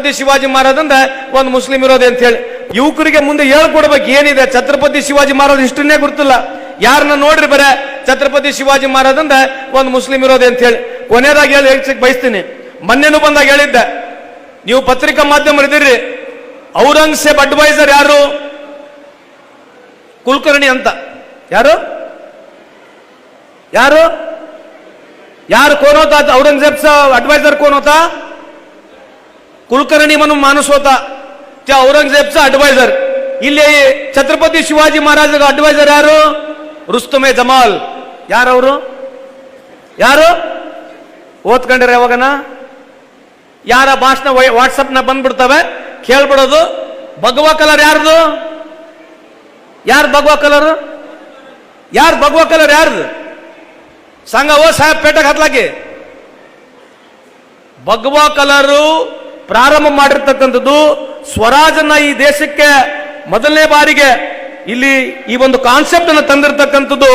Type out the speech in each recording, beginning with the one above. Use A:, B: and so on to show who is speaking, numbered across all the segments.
A: ಛತ್ರಪತಿ ಶಿವಾಜಿ ಮಹಾರಾಜ್ ಅಂದ್ರೆ ಒಂದು ಮುಸ್ಲಿಂ ಇರೋದೆ ಅಂತ ಹೇಳಿ ಯುವಕರಿಗೆ ಮುಂದೆ ಹೇಳ್ಕೊಡ್ಬೇಕು ಏನಿದೆ. ಛತ್ರಪತಿ ಶಿವಾಜಿ ಮಹಾರಾಜ್ ಇಷ್ಟನ್ನೇ ಗೊತ್ತಿಲ್ಲ, ಯಾರನ್ನ ನೋಡ್ರಿ ಬರೇ ಛತ್ರಪತಿ ಶಿವಾಜಿ ಮಹಾರಾಜ್ ಅಂದ್ರೆ ಒಂದು ಮುಸ್ಲಿಂ ಇರೋದೆ ಅಂತ ಹೇಳಿ. ಕೊನೆಯದಾಗಿ ಹೇಳಿ ಬಯಸ್ತೀನಿ, ಮೊನ್ನೆನೂ ಬಂದಾಗ ಹೇಳಿದ್ದೆ, ನೀವು ಪತ್ರಿಕಾ ಮಾಧ್ಯಮ ಇದ್ದೀರಿ, ಔರಂಗಜೇಬ್ ಅಡ್ವೈಸರ್ ಯಾರು? ಕುಲಕರ್ಣಿ ಅಂತ. ಯಾರು ಯಾರು यार कौन होता? औरंगजेब सा एडवाइजर कौन होता? कुलकर्णी म्हणून माणूस होता, त्या औरंगजेबचा एडवाइजर. ಇಲ್ಲಿ ಛತ್ರಪತಿ ಶಿವಾಜಿ ಮಹಾರಾಜರ ಅಡ್ವೈಸರ್ ಯಾರು? ರುಸ್ತುಮೆ ಜಮಾಲ್. ಯಾರವರು? ಯಾರು ಓದ್ಕೊಂಡಿರ? ಯಾವಾಗನ ಯಾರ ಭಾಷಣ ವಾಟ್ಸಪ್ ನ ಬಂದ್ಬಿಡ್ತವೆ, ಕೇಳ್ಬಿಡೋದು. ಭಗವಾ ಕಲರ್ ಯಾರ್ದು? ಯಾರು ಭಗವಾ ಕಲರ್? ಯಾರು ಭಗವಾ ಕಲರ್ ಯಾರ್ದು? सांगा वो साहेब पेट घातला की. ಭಗವಾ ಕಲರು ಪ್ರಾರಂಭ ಮಾಡಿರ್ತಕ್ಕಂಥದ್ದು ಸ್ವರಾಜನ್ನ ಈ ದೇಶಕ್ಕೆ ಮೊದಲನೇ ಬಾರಿಗೆ ಇಲ್ಲಿ ಈ ಒಂದು ಕಾನ್ಸೆಪ್ಟ್ ಅನ್ನು ತಂದಿರತಕ್ಕಂಥದ್ದು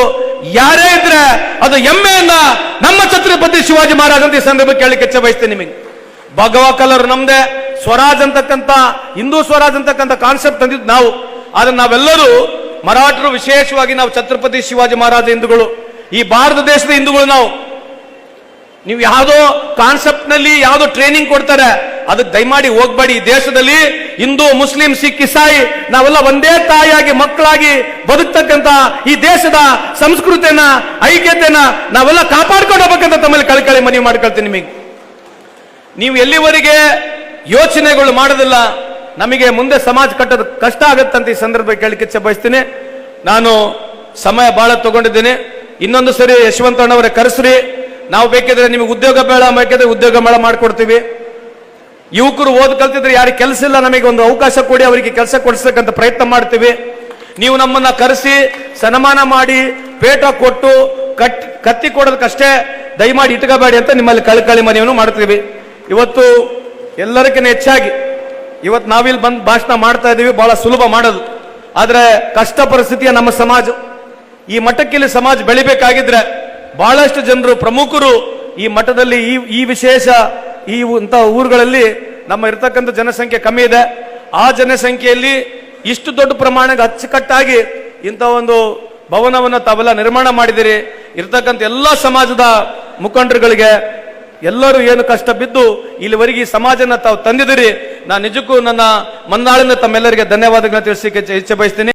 A: ಯಾರೇ ಇದ್ರೆ ಅದು ಹೆಮ್ಮೆಯಿಂದ ನಮ್ಮ ಛತ್ರಪತಿ ಶಿವಾಜಿ ಮಹಾರಾಜ್ ಅಂತ ಈ ಸಂದರ್ಭ ಕೇಳಲಿಕ್ಕೆ ಇಚ್ಛೆ ಬಯಸ್ತೇನೆ ನಿಮಗೆ. ಭಗವಾ ಕಲರ್ ನಮ್ದೆ, ಸ್ವರಾಜ್ ಅಂತಕ್ಕಂಥ ಹಿಂದೂ ಸ್ವರಾಜ್ ಅಂತಕ್ಕಂಥ ಕಾನ್ಸೆಪ್ಟ್ ತಂದಿದ್ದು ನಾವು. ಆದ್ರೆ ನಾವೆಲ್ಲರೂ ಮರಾಠರು, ವಿಶೇಷವಾಗಿ ನಾವು ಛತ್ರಪತಿ ಶಿವಾಜಿ ಮಹಾರಾಜ ಹಿಂದೂಗಳು, ಈ ಭಾರತ ದೇಶದ ಹಿಂದೂಗಳು ನಾವು. ನೀವು ಯಾವುದೋ ಕಾನ್ಸೆಪ್ಟ್ ನಲ್ಲಿ ಯಾವುದೋ ಟ್ರೈನಿಂಗ್ ಕೊಡ್ತಾರೆ, ಅದಕ್ಕೆ ದಯಮಾಡಿ ಹೋಗ್ಬೇಡಿ. ಈ ದೇಶದಲ್ಲಿ ಹಿಂದೂ, ಮುಸ್ಲಿಂ, ಸಿಖ್, ಇಸಾಯಿ ನಾವೆಲ್ಲ ಒಂದೇ ತಾಯಿಯಾಗಿ ಮಕ್ಕಳಾಗಿ ಬದುಕ್ತಕ್ಕಂತ ಈ ದೇಶದ ಸಂಸ್ಕೃತಿಯನ್ನ, ಐಕ್ಯತೆಯನ್ನ ನಾವೆಲ್ಲ ಕಾಪಾಡ್ಕೊಂಡು ಹೋಗ್ಬೇಕಂತ ತಮ್ಮಲ್ಲಿ ಕಳಕಳಿ ಮನವಿ ಮಾಡ್ಕೊಳ್ತೀನಿ ನಿಮಗೆ. ನೀವು ಎಲ್ಲಿವರೆಗೆ ಯೋಚನೆಗಳು ಮಾಡೋದಿಲ್ಲ, ನಮಗೆ ಮುಂದೆ ಸಮಾಜ ಕಟ್ಟೋದು ಕಷ್ಟ ಆಗುತ್ತಂತ ಈ ಸಂದರ್ಭ ಕೇಳಲಿಕ್ಕೆ ಇಚ್ಛೆ ಬಯಸ್ತೀನಿ. ನಾನು ಸಮಯ ಬಹಳ ತಗೊಂಡಿದ್ದೇನೆ. ಇನ್ನೊಂದು ಸರಿ ಯಶವಂತಣ್ಣವರೇ ಕರೆಸ್ರಿ, ನಾವು ಬೇಕಿದ್ರೆ ನಿಮಗೆ ಉದ್ಯೋಗ ಮೇಳ ಬೇಕಿದ್ರೆ ಉದ್ಯೋಗ ಮೇಳ ಮಾಡ್ಕೊಡ್ತೀವಿ. ಯುವಕರು ಓದ್ ಕಲ್ತಿದ್ರೆ ಯಾರಿಗೆ ಕೆಲಸ ಇಲ್ಲ, ನಮಗೆ ಒಂದು ಅವಕಾಶ ಕೊಡಿ, ಅವರಿಗೆ ಕೆಲಸ ಕೊಡಿಸಬೇಕಂತ ಪ್ರಯತ್ನ ಮಾಡ್ತೀವಿ. ನೀವು ನಮ್ಮನ್ನ ಕರೆಸಿ ಸನ್ಮಾನ ಮಾಡಿ ಪೇಟ ಕೊಟ್ಟು ಕತ್ತಿ ಕೊಡೋದಕ್ಕಷ್ಟೇ ದಯಮಾಡಿ ಇಟ್ಕೋಬೇಡಿ ಅಂತ ನಿಮ್ಮಲ್ಲಿ ಕಳಕಳಿ ಮನವಿಯನ್ನು ಮಾಡ್ತೀವಿ. ಇವತ್ತು ಎಲ್ಲರಿಗಿಂತ ಹೆಚ್ಚಾಗಿ ಇವತ್ತು ನಾವಿಲ್ಲಿ ಬಂದು ಭಾಷಣ ಮಾಡ್ತಾ ಇದ್ದೀವಿ, ಬಹಳ ಸುಲಭ ಮಾಡೋದು. ಆದ್ರೆ ಕಷ್ಟ ಪರಿಸ್ಥಿತಿಯ ನಮ್ಮ ಸಮಾಜ, ಈ ಮಟ್ಟಕ್ಕೆ ಇಲ್ಲಿ ಸಮಾಜ ಬೆಳಿಬೇಕಾಗಿದ್ರೆ ಬಹಳಷ್ಟು ಜನರು, ಪ್ರಮುಖರು ಈ ಮಠದಲ್ಲಿ ಈ ವಿಶೇಷ ಈ ಇಂಥ ಊರುಗಳಲ್ಲಿ ನಮ್ಮ ಇರತಕ್ಕಂಥ ಜನಸಂಖ್ಯೆ ಕಮ್ಮಿ ಇದೆ. ಆ ಜನಸಂಖ್ಯೆಯಲ್ಲಿ ಇಷ್ಟು ದೊಡ್ಡ ಪ್ರಮಾಣಕ್ಕೆ ಅಚ್ಚುಕಟ್ಟಾಗಿ ಇಂಥ ಒಂದು ಭವನವನ್ನು ತಾವೆಲ್ಲ ನಿರ್ಮಾಣ ಮಾಡಿದಿರಿ. ಇರ್ತಕ್ಕಂಥ ಎಲ್ಲ ಸಮಾಜದ ಮುಖಂಡರುಗಳಿಗೆ ಎಲ್ಲರೂ ಏನು ಕಷ್ಟ ಬಿದ್ದು ಇಲ್ಲಿವರೆಗೆ ಈ ಸಮಾಜನ ತಾವು ತಂದಿದ್ದೀರಿ. ನಾನು ನಿಜಕ್ಕೂ ನನ್ನ ಮಂದಾಳಿಂದ ತಮ್ಮೆಲ್ಲರಿಗೆ ಧನ್ಯವಾದಗಳನ್ನ ತಿಳಿಸಲಿಕ್ಕೆ ಇಚ್ಛೆ ಬಯಸ್ತೀನಿ.